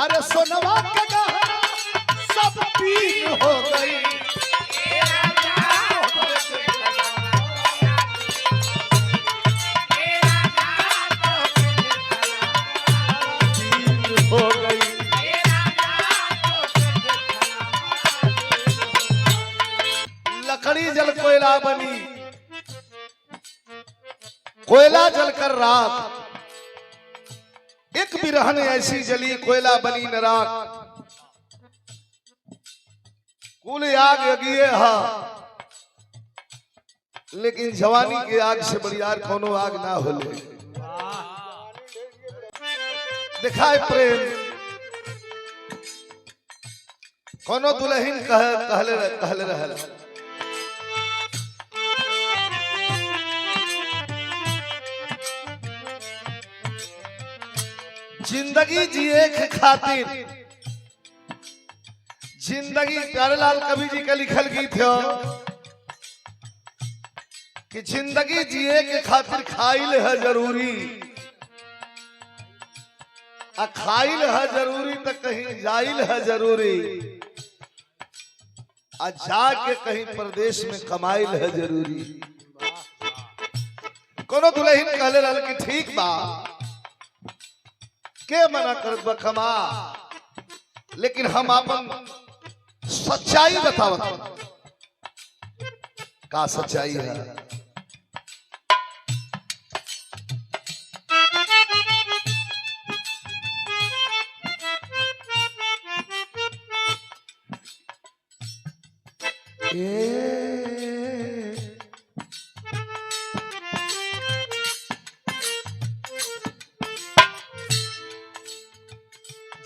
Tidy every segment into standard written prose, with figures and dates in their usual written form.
अरे सोनवा के गहना सब पीर हो गई। हो गई लकड़ी जल कोयला बनी, कोयला जलकर राख, एक बिरहन ऐसी जली कोयला बनी न राख। कुल आग यज्ञ हा, लेकिन जवानी के आग से बड़ी यार कोनो आग ना होले। दिखाए प्रेम कोनो दुल्हन कहले रहल जिंदगी जिए के खातिर, जिंदगी प्यारेलाल कवि जी का लिखल गीत हो कि जिंदगी जिए के खातिर खाइल है जरूरी, आ खाइल है जरूरी तो कहीं जाइल है जरूरी, आ जाके कहीं प्रदेश में कमाइल है जरूरी। कोनो दुल्हन कहले रहल कि ठीक बा के मना करत बा कमा, लेकिन हम अपन सच्चाई बतावत। का सच्चाई है?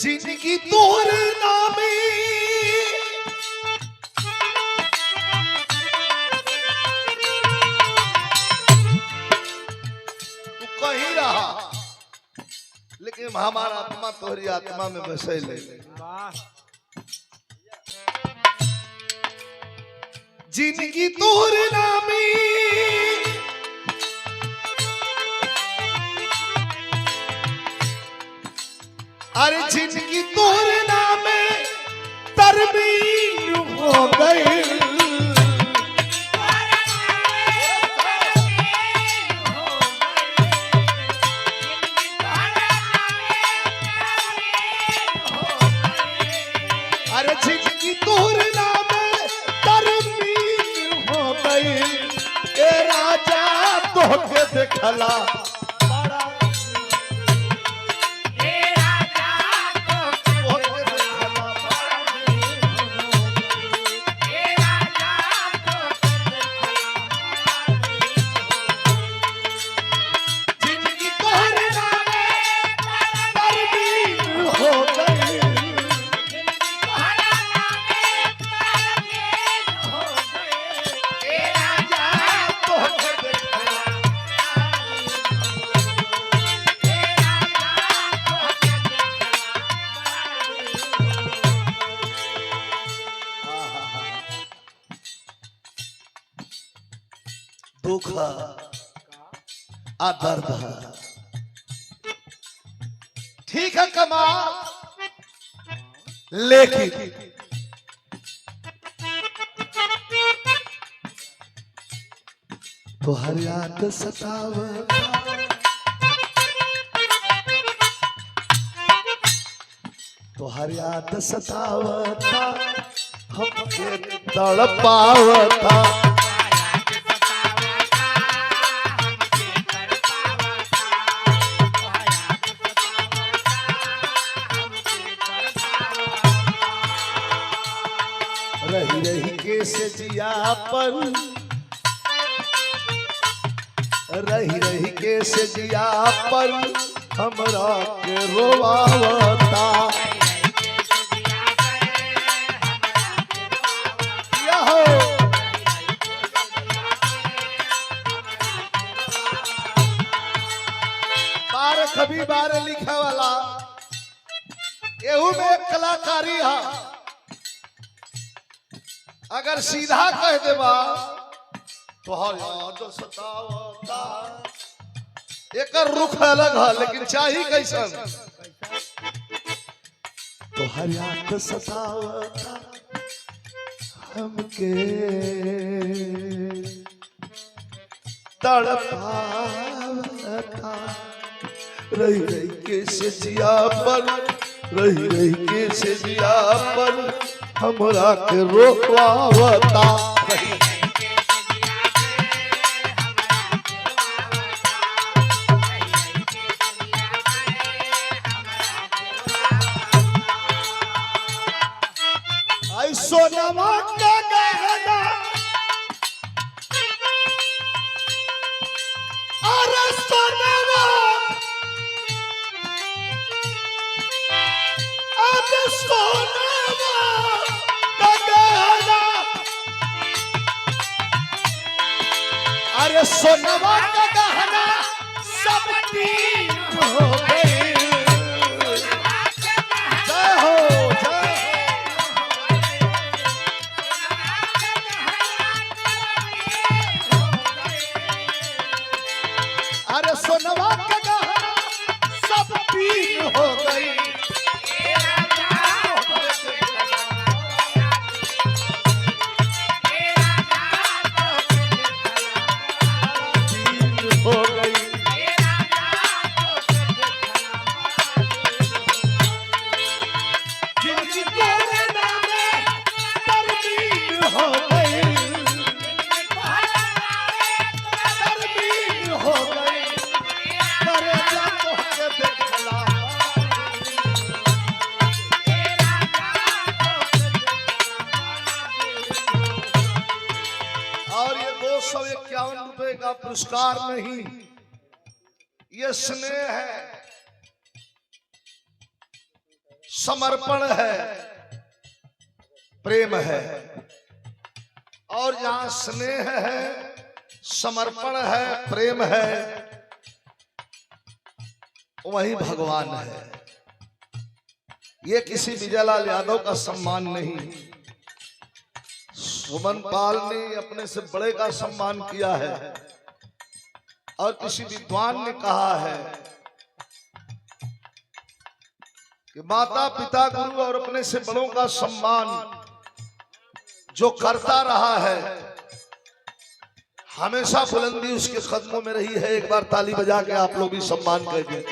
जिंदगी तोरे नामे तू कहीं रहा, लेकिन हमारा आत्मा तोहरी आत्मा में बसल है। जिंदगी तोरे नामे अरे जिंदगी तोरे नामे तरमीन हो गई। अरे जिंदगी तोरे नामे तरमीन हो गई। ए राजा तोहके देखला दुख आ दर्द ठीक है कमा, लेकिन तुहर याद सतावता, तुहर याद सतावता, हमके तड़पावता। रही रही के से जिया पर, रही रही के से जिया पर हमरा के रोवावता। बार कभी बार लिखे वाला एहू में एक कलाकारी है। अगर सीधा कह देबा तो याद सतावता, एक रुख अलग है, लेकिन चाही कैसन तोहर याद सतावता हमके तड़पावता रही रही के सजिया पर रही रही के सजिया पर हमरा के रोकवावता सोनमा का गहना अरे सोनमा अरे सोनमा का गहना अरे सोनमा का गहना सब तीन हो गए जय हो जय सोनवा का गहना सब तीन हो गई हो गई जिनकी तेरे नाम तरमीन हो गई तरमीन हो गई और ये 251 रुपए का पुरस्कार नहीं, ये स्नेह है, समर्पण है, प्रेम है। और जहां स्नेह है, समर्पण है, प्रेम है, वही भगवान है। ये किसी विजयलाल यादव का सम्मान नहीं, सुमन पाल ने अपने से बड़े का सम्मान किया है। और किसी विद्वान ने कहा है कि माता पिता गुरु और अपने से बड़ों का सम्मान जो करता रहा है, हमेशा बुलंदी उसके कदमों में रही है। एक बार ताली बजा के आप लोग भी सम्मान कर दें।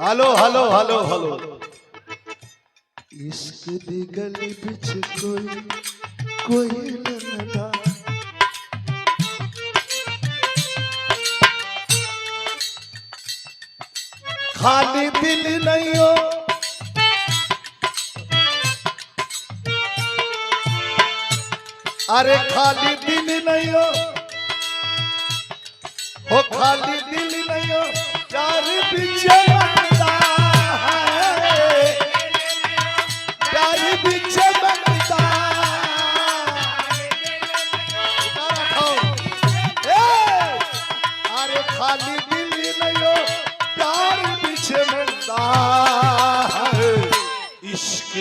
Hello hello hello hello. इश्क दी गली बिच कोई लगा, खाली दिल नहीं हो, अरे खाली दिल नहीं हो खाली दिल नहीं हो, प्यार पीछे बनता है, प्यार पीछे बनता। अरे खाली दिल नहीं हो, प्यार पीछे बनता है, इश्क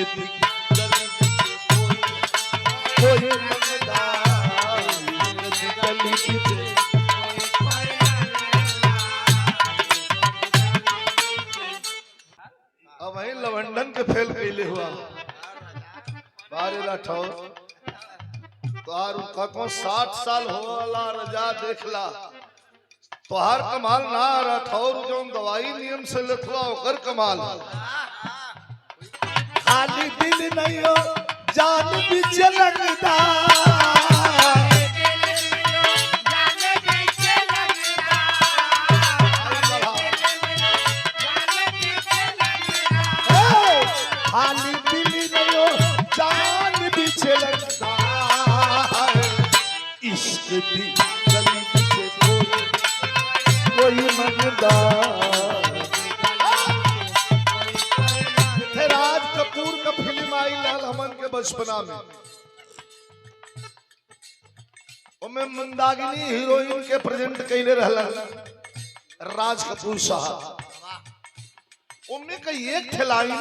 कोई बनता। अब वही लवंडन के फेल कैले हुआ बारे राठौर तोहार कतो 60 साल होला रजा देखला तोहार कमाल ना राठौर जो दवाई नियम से लेथवा ओकर कमाल। खाली दिल नहीं हो, जान पीछे लगता, खाली दिल नहीं हो, जान पीछे लगता है, इश्क भी गली पीछे कोई मंगता। राज कपूर का फिल्म आई लाल हमन के बचपना में, उनमें मंदाकिनी हीरोइन के प्रेजेंट कैले रहला राज कपूर साहब। उनमें का एक ठेलाई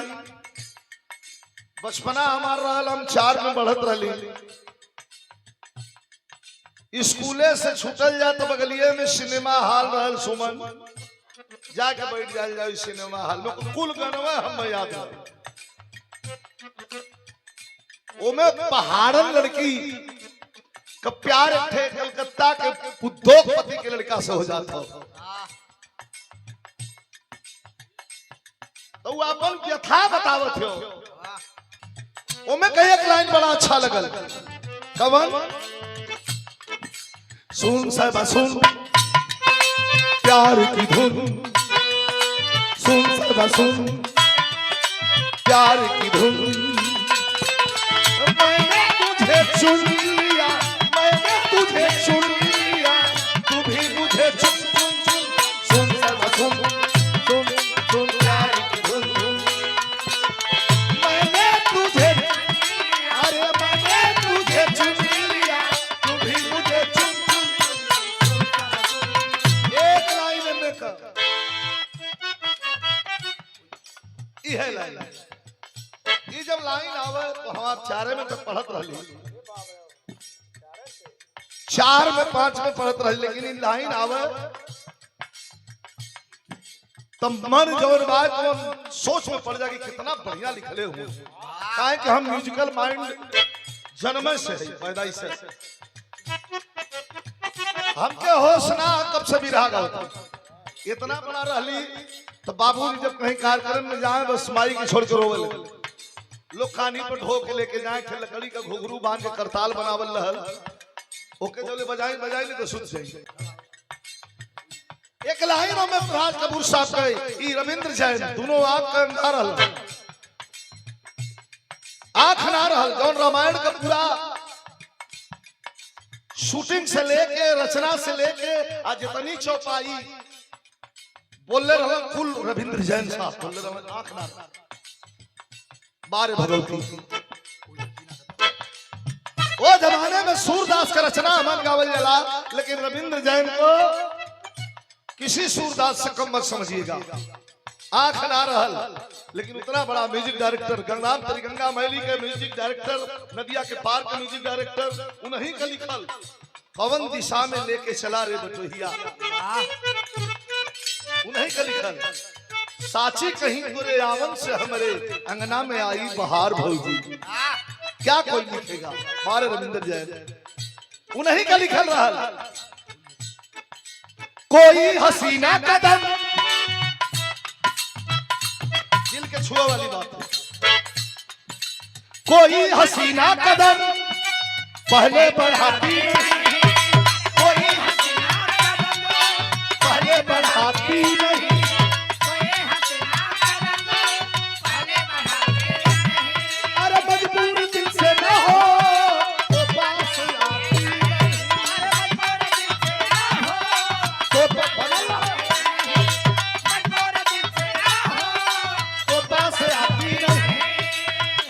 बचपना हमार रहल, हम 4 में बढ़त रहली। स्कूले से छूटल जा तो बगलिए में सिनेमा हॉल रहल सुमन, जाके बैठ जाए सिनेमा हॉल में, कुल गनवा हम याद है। ओमे पहाड़न लड़की का प्यार थे कलकत्ता के उद्योगपति के लड़का से हो जाता, तो वो अपन व्यथा बतावत हो। ओमे कई एक लाइन बड़ा अच्छा लगल, कवन सुन साहब सुन प्यार की धुन, सुन साहब सुन प्यार की धुन, मैंने तुझे चुन लिया, मैंने तुझे चुन लिया, तू भी मुझे चुन चुन चुन, सुन साहब सुन सुन सुन प्यार की धुन, मैंने तुझे, अरे मैंने तुझे चुन लिया, तू भी मुझे चुन चुन चुन, एक लाइन में कर यह लाइन, ये जब लाइन आवे तो हम चारे में तक पढ़त रही, 4 में 5 में पढ़त रही, लेकिन ये लाइन आवे तब मन जौन बात तो सोच में पड़ जाएगी कितना बढ़िया लिखले हुए, काहे कि हम म्यूजिकल माइंड जन्म से है, पैदाइश से हमके होश ना कब से भी रहा गया, इतना बड़ा रहली तो बाबूजी जब कहीं कार्यक्रम में जाए बस माई की छोड़ के रोवे लगे, लोग कानी पर ढो के लेके जाए थे, लकड़ी का घुघरू बांध के करताल बनावल रहल, ओके जले बजाई बजाई नहीं तो सुन जाए। एक लाइन में प्रभात कपूर साहब के रविंद्र जैन दोनों आंख का अंधा रहल, आंख ना रहल, जौन रामायण का पूरा शूटिंग से लेके रचना से लेके आज जितनी चौपाई बोले रहा कुल रविंद्र जैन साहब बोले रहा, आंख ना बारे भगवती। वो जमाने में सूरदास का रचना अमन गावल जला, लेकिन रविंद्र जैन को किसी सूरदास से कम मत समझिएगा, आंख ना रहल, लेकिन उतना बड़ा म्यूजिक डायरेक्टर, गंगाम तरी गंगा मैली के म्यूजिक डायरेक्टर, नदिया के पार के म्यूजिक डायरेक्टर, उन्हीं का लिखल पवन दिशा में लेके चला रे बटोहिया, उन्हीं का लिखल साची कहीं बुरे आवन से हमारे अंगना में आई बहार भौजी, क्या कोई लिखेगा, मारे रविंद्र जैन उन्हीं का लिखल रहा। कोई हसीना कदम, दिल के छुआ वाली बात है, कोई हसीना कदम पहले बढ़ाती, कोई हसीना कदम पहले बढ़ाती नहीं, अरे मजबूर दिल से न हो तो पास आती नहीं, तो पास आती नहीं,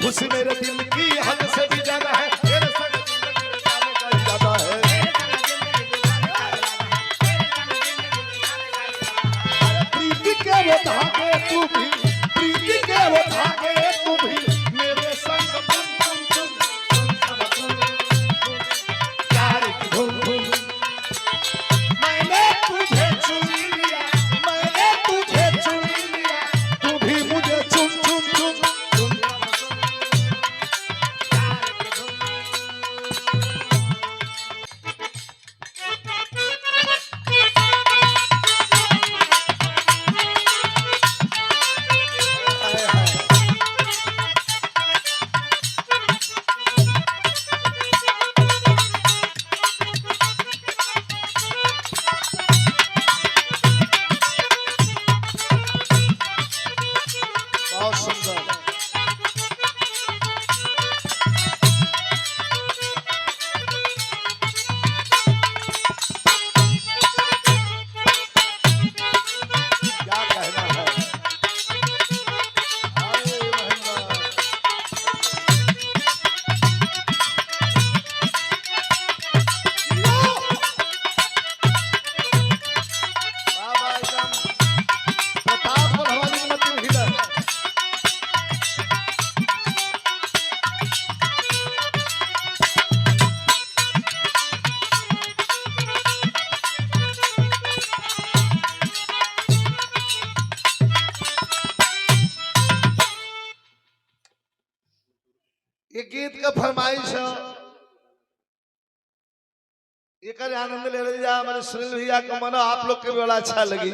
खुश मेरे दिल की हद से भी ज्यादा है, मेरे संग जाने का इरादा है, प्रीति के वो धागे तू भी, प्रीति के वो धागे तू भी मेरे संग बन बन बन, प्यार की धुन धुन, मैंने तुझे चुन लिया, मैंने तुझे चुन लिया, तू भी मुझे चुन चुन चुन चुन, ये गीत का फरमाइश है, एक आनंद ले रही हमारे सुनील भैया को, मनो आप लोग के भी बड़ा अच्छा लगी।